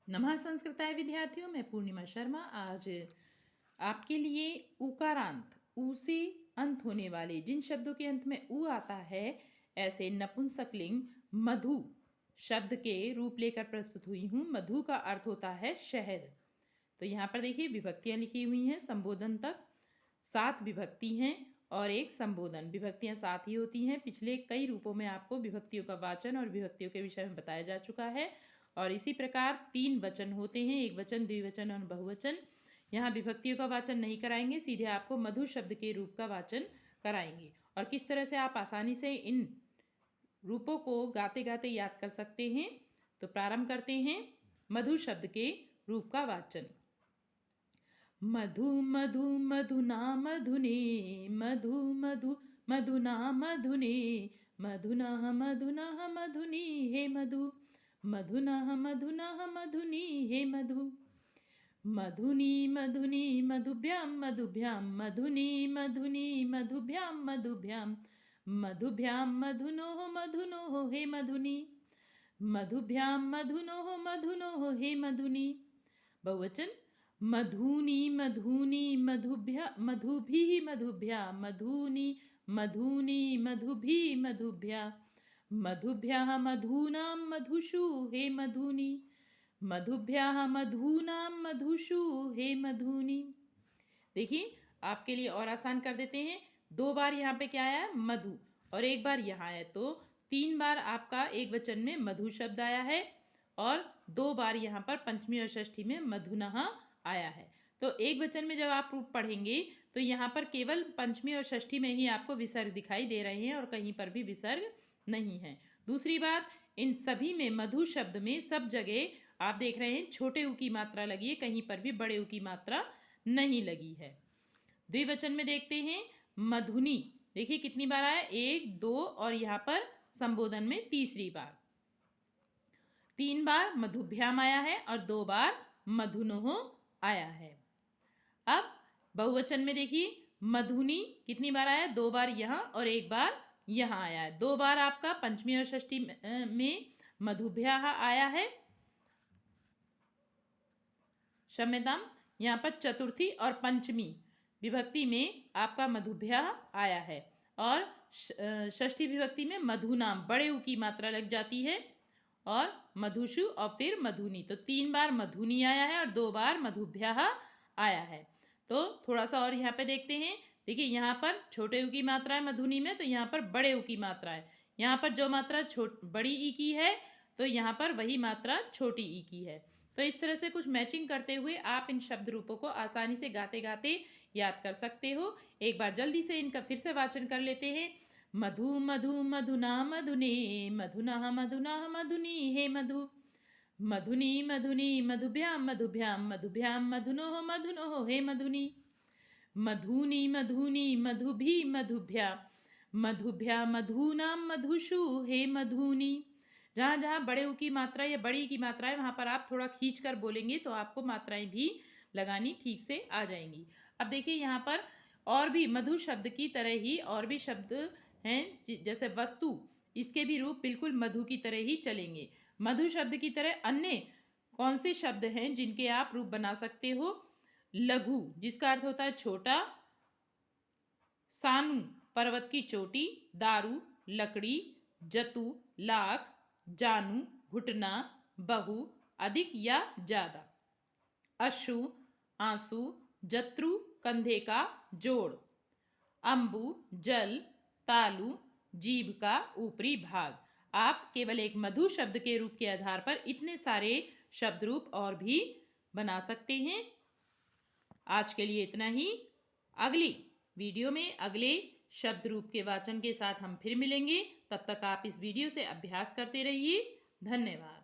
नमः संस्कृताय विद्यार्थियों, मैं पूर्णिमा शर्मा आज आपके लिए उकारांत ऊ से अंत होने वाले जिन शब्दों के अंत में ऊ आता है ऐसे नपुंसकलिंग मधु शब्द के रूप लेकर प्रस्तुत हुई हूँ। मधु का अर्थ होता है शहद। तो यहाँ पर देखिए विभक्तियाँ लिखी हुई हैं। संबोधन तक 7 विभक्ति हैं और एक संबोधन। विभक्तियाँ 7 ही होती हैं। पिछले कई रूपों में आपको विभक्तियों का वाचन और विभक्तियों के विषय में बताया जा चुका है। और इसी प्रकार 3 वचन होते हैं, एक वचन, द्विवचन और बहुवचन। यहाँ विभक्तियों का वाचन नहीं कराएंगे, सीधे आपको मधु शब्द के रूप का वाचन कराएंगे। और किस तरह से आप आसानी से इन रूपों को गाते गाते याद कर सकते हैं। तो प्रारंभ करते हैं मधु शब्द के रूप का वाचन। मधु मधु मधुना मधुने, मधु मधु मधुना मधुने, मधुना मधुना मधुनी हे मधु, मधुना मधुना मधुनी हे मधु, मधुनी मधुनी मधुभ्यां मधुभ्यां, मधुनी मधुनी मधुभ्यां मधुभ्यां, मधुभ्यां मधुनोः मधुनोः हे मधुनी, मधुभ्यां मधुनोः मधुनोः हे मधुनी। बहुवचन मधुनी मधुनी मधुभ्या मधुभिः मधुभ्या, मधुनी मधुनी मधुभिः मधुभ्या, मधुभ्याः मधूनां मधुषु हे मधुनी, मधुभ्याः मधूनां मधुषु हे मधुनी। देखिए आपके लिए और आसान कर देते हैं। 2 बार यहाँ पे क्या आया है? मधु, और 1 बार यहाँ है, तो 3 बार आपका एक वचन में मधु शब्द आया है और 2 बार यहाँ पर पंचमी और षष्ठी में मधुनः आया है। तो एक वचन में जब आप रूप पढ़ेंगे तो यहाँ पर केवल पंचमी और षष्ठी में ही आपको विसर्ग दिखाई दे रहे हैं और कहीं पर भी विसर्ग नहीं है। दूसरी बात, इन सभी में मधु शब्द में सब जगह आप देख रहे हैं छोटे ऊ की मात्रा लगी है, कहीं पर भी बड़े ऊ की मात्रा नहीं लगी है। द्विवचन में देखते हैं मधुनी, देखिए कितनी बार आया? 1, 2 और यहाँ पर संबोधन में तीसरी बार। 3 बार मधुभ्याम आया है और 2 बार मधुनोः आया है। अब बहुवचन में देखिए मधुनी कितनी बार आया? 2 बार यहाँ और 1 बार यहाँ आया है। 2 बार आपका पंचमी और षष्ठी में मधुभ्याः आया है। क्षम्यताम, यहाँ पर चतुर्थी और पंचमी विभक्ति में आपका मधुभ्याः आया है और षष्ठी विभक्ति में मधुनाम बड़े ऊ की मात्रा लग जाती है और मधुषु और फिर मधुनी। तो 3 बार मधुनी आया है और 2 बार मधुभ्याः आया है। तो थोड़ा सा और यहाँ पे देखते हैं। देखिए यहाँ पर छोटे ऊ की मात्रा है मधुनी में, तो यहाँ पर बड़े ऊ की मात्रा है। यहाँ पर जो मात्रा बड़ी ई की है तो यहाँ पर वही मात्रा छोटी ई की है। तो इस तरह से कुछ मैचिंग करते हुए आप इन शब्द रूपों को आसानी से गाते गाते याद कर सकते हो। एक बार जल्दी से इनका फिर से वाचन कर लेते हैं। मधु मधु मधुना मधुने, मधुना मधुना मधुनी हे मधु, मधुनी मधुनी मधुभ्यां मधुभ्यां, मधुभ्यां मधुनोः मधुनोः हे मधुनी, मधुनी मधुनी मधुभिः मधुभ्या, मधुभ्या मधूनां मधुषु हे मधुनी। जहाँ जहाँ बड़े ऊ की मात्रा या बड़ी की मात्रा है वहाँ पर आप थोड़ा खींच कर बोलेंगे तो आपको मात्राएं भी लगानी ठीक से आ जाएंगी। अब देखिए यहाँ पर और भी मधु शब्द की तरह ही और भी शब्द हैं, जैसे वस्तु, इसके भी रूप बिल्कुल मधु की तरह ही चलेंगे। मधु शब्द की तरह अन्य कौन से शब्द हैं जिनके आप रूप बना सकते हो? लघु, जिसका अर्थ होता है छोटा, सानु पर्वत की चोटी, दारू लकड़ी, जतु लाख, जानू घुटना, बहु अधिक या ज्यादा, अश्रु आंसू, जत्रु कंधे का जोड़, अंबु जल, तालु जीभ का ऊपरी भाग। आप केवल एक मधु शब्द के रूप के आधार पर इतने सारे शब्द रूप और भी बना सकते हैं। आज के लिए इतना ही। अगली वीडियो में अगले शब्द रूप के वाचन के साथ हम फिर मिलेंगे। तब तक आप इस वीडियो से अभ्यास करते रहिए। धन्यवाद।